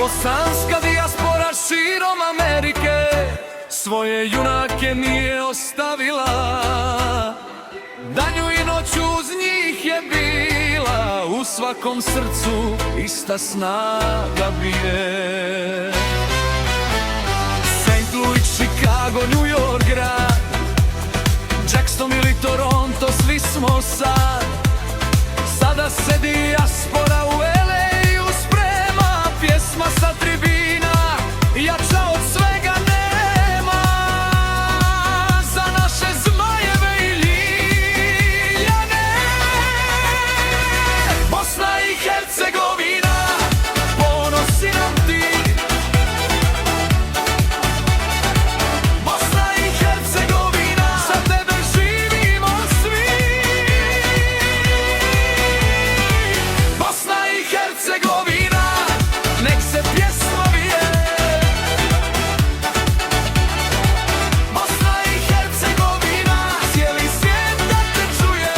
Bosanska dijaspora širom Amerike svoje junake nije ostavila, danju i noću uz njih je bila, u svakom srcu ista snaga bije. St. Louis, Chicago, New York grad, Jackson ili Toronto, svi smo sad. Sada se dijaspora u LA-u sprema, pjesma sa tribina jača od svega nema. Za naše Zmajeve i Ljiljane, Bosna i Hercegovina, ponosi nam ti. Bosna i Hercegovina, za tebe živimo svi. Bosna i Hercegovina, nek se pjesma vije. Bosna i Hercegovina, cijeli svijet da te čuje.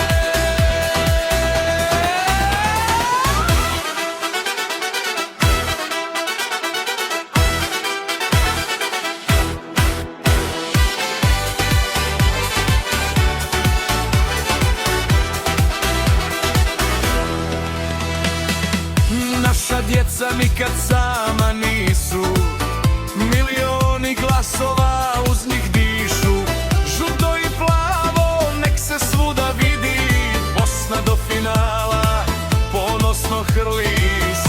Naša djeca nikad sama nisu, milioni glasova uz njih dišu. Žuto i plavo nek se svuda vidi, Bosna do finala ponosno hrli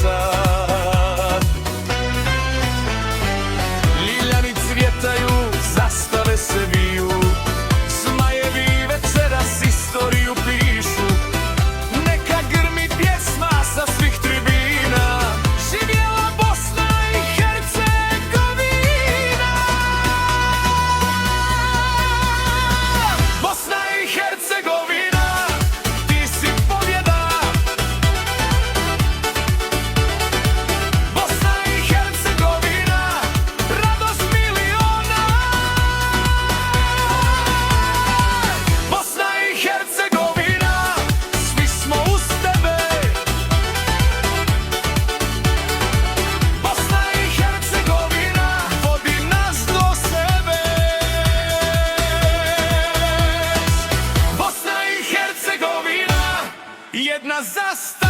sad. Ljiljani cvjetaju, zastave se viju, Zmajevi večeras istoriju pišu. Neka grmi pjesma sa svih tribina, živjela Bosna i Hercegovina. Bosna i Hercegovina, ti si pobjeda. Bosna i Hercegovina, radost miliona. Bosna i Hercegovina, svi smo uz tebe. Bosna i Hercegovina, vodi nas do sebe. Bosna i Hercegovina, jedna zastava.